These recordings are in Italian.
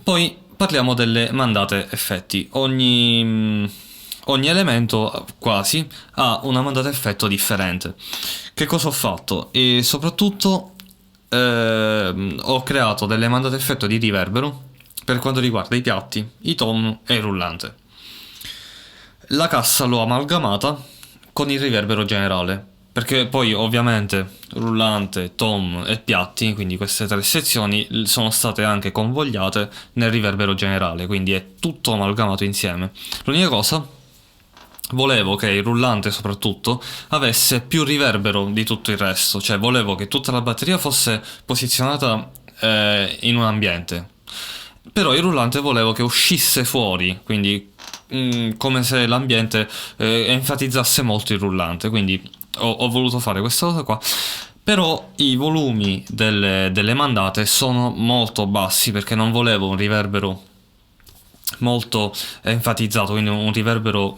Poi parliamo delle mandate effetti. Ogni elemento quasi ha una mandata effetto differente. Che cosa ho fatto? E soprattutto ho creato delle mandate effetto di riverbero per quanto riguarda i piatti, i tom e il rullante. La cassa l'ho amalgamata con il riverbero generale, perché poi ovviamente rullante, tom e piatti, quindi queste tre sezioni, sono state anche convogliate nel riverbero generale, quindi è tutto amalgamato insieme. L'unica cosa, volevo che il rullante soprattutto avesse più riverbero di tutto il resto, cioè volevo che tutta la batteria fosse posizionata in un ambiente, però il rullante volevo che uscisse fuori, quindi come se l'ambiente enfatizzasse molto il rullante, quindi ho voluto fare questa cosa qua. Però i volumi delle mandate sono molto bassi perché non volevo un riverbero molto enfatizzato, quindi un riverbero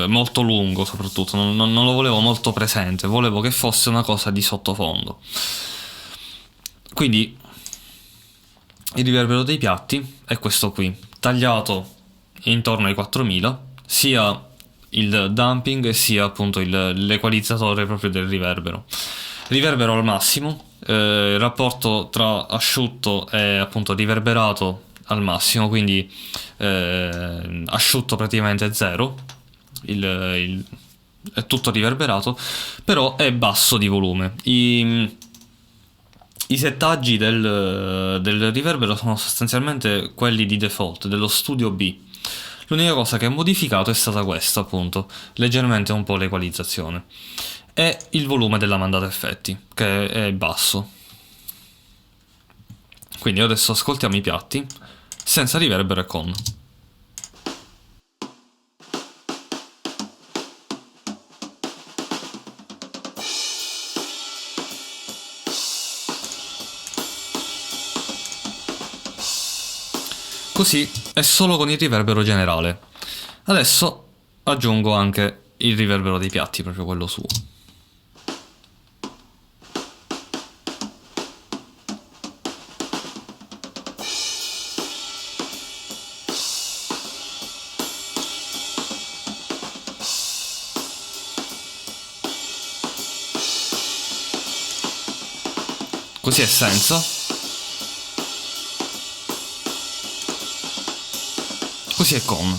molto lungo soprattutto, non lo volevo molto presente, volevo che fosse una cosa di sottofondo. Quindi il riverbero dei piatti è questo qui, tagliato intorno ai 4000, sia il damping sia appunto l'equalizzatore proprio del riverbero. Riverbero al massimo, rapporto tra asciutto e appunto riverberato al massimo, quindi asciutto praticamente zero, è tutto riverberato, però è basso di volume. I settaggi del riverbero sono sostanzialmente quelli di default dello Studio B. L'unica cosa che ho modificato è stata questa, appunto, leggermente un po' l'equalizzazione. E il volume della mandata effetti, che è basso. Quindi adesso ascoltiamo i piatti, senza riverbero e con. Così è solo con il riverbero generale. Adesso aggiungo anche il riverbero dei piatti, proprio quello suo. Così è senza. Così è con.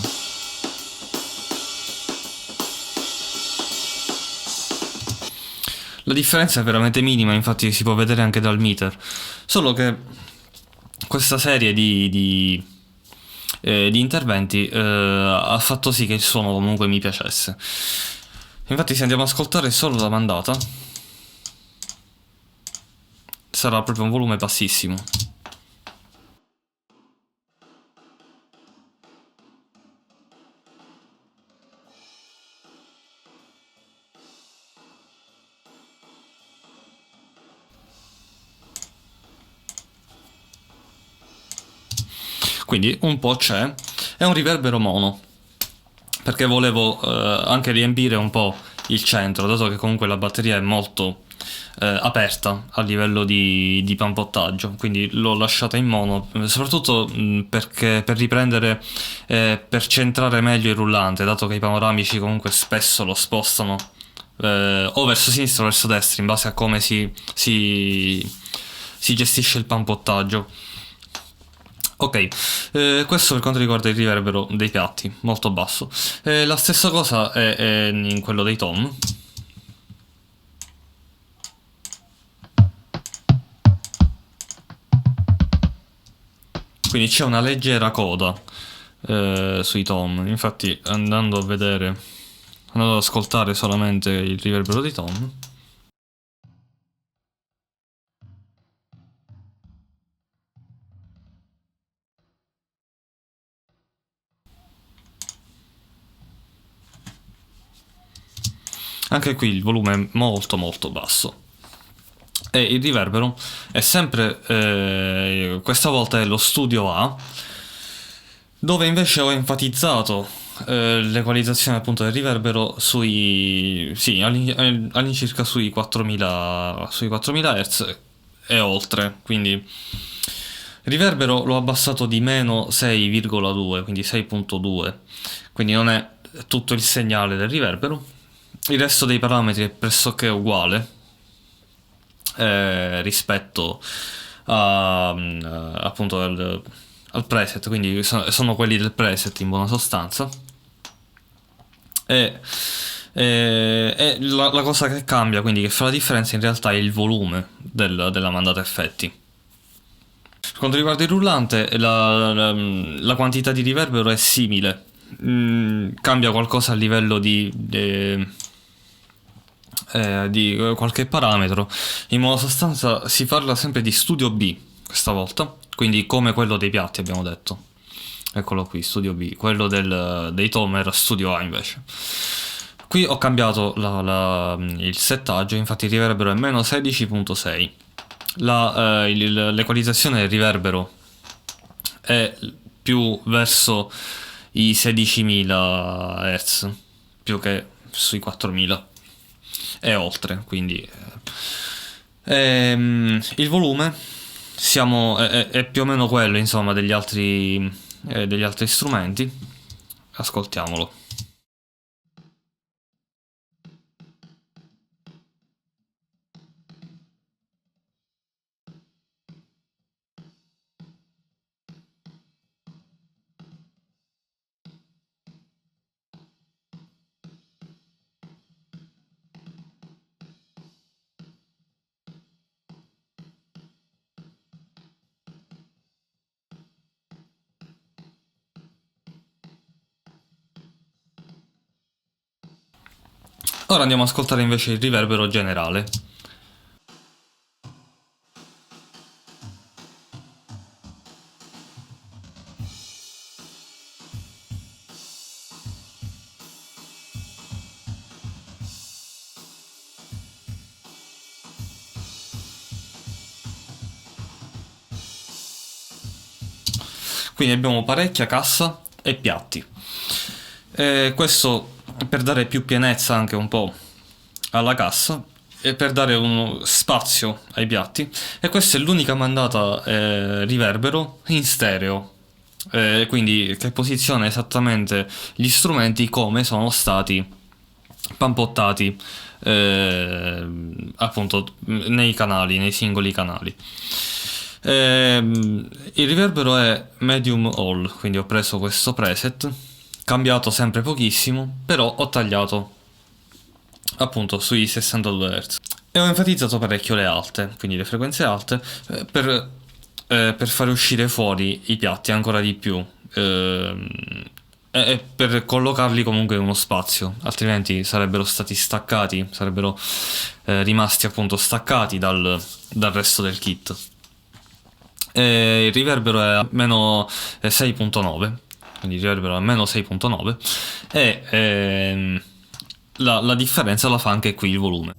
La differenza è veramente minima, infatti si può vedere anche dal meter. Solo che questa serie di interventi ha fatto sì che il suono comunque mi piacesse. Infatti se andiamo ad ascoltare solo la mandata, sarà proprio un volume bassissimo. Quindi un po' c'è. È un riverbero mono, perché volevo anche riempire un po' il centro, dato che comunque la batteria è molto aperta a livello di pampottaggio, quindi l'ho lasciata in mono, soprattutto perché per riprendere, per centrare meglio il rullante, dato che i panoramici comunque spesso lo spostano o verso sinistra o verso destra, in base a come si gestisce il pampottaggio. Ok, questo per quanto riguarda il riverbero dei piatti, molto basso. La stessa cosa è in quello dei tom. Quindi c'è una leggera coda sui tom. Infatti andando a vedere, andando ad ascoltare solamente il riverbero dei tom, anche qui il volume è molto molto basso. E il riverbero è sempre, questa volta è lo Studio A, dove invece ho enfatizzato l'equalizzazione appunto del riverbero sì, all'incirca sui 4000 Hz e oltre, quindi Riverbero l'ho abbassato di meno 6,2, quindi 6.2, quindi non è tutto il segnale del riverbero. Il resto dei parametri è pressoché uguale rispetto appunto al preset, quindi sono quelli del preset in buona sostanza. E, la cosa che cambia, quindi che fa la differenza in realtà è il volume della mandata effetti. Per quanto riguarda il rullante, la quantità di riverbero è simile. Cambia qualcosa a livello di qualche parametro. In buona sostanza si parla sempre di Studio B questa volta, quindi come quello dei piatti abbiamo detto. Eccolo qui, Studio B. Quello dei tom era Studio A invece. Qui ho cambiato il settaggio, infatti il riverbero è meno 16.6. L'equalizzazione del riverbero è più verso i 16.000 Hz, più che sui 4.000 e oltre, quindi il volume è più o meno quello, insomma, degli altri strumenti. Ascoltiamolo. Ora andiamo ad ascoltare invece il riverbero generale. Quindi abbiamo parecchia cassa e piatti. Questo per dare più pienezza anche un po' alla cassa e per dare uno spazio ai piatti. E questa è l'unica mandata riverbero in stereo. Quindi che posiziona esattamente gli strumenti come sono stati pampottati appunto nei singoli canali. Il riverbero è medium all, quindi ho preso questo preset, cambiato sempre pochissimo, però ho tagliato appunto sui 62 Hz e ho enfatizzato parecchio le alte, quindi le frequenze alte, per fare uscire fuori i piatti ancora di più e per collocarli comunque in uno spazio, altrimenti sarebbero stati staccati, sarebbero rimasti appunto staccati dal resto del kit. Il riverbero è a meno 6.9, quindi il riverbero è a meno 6.9 e la differenza la fa anche qui il volume.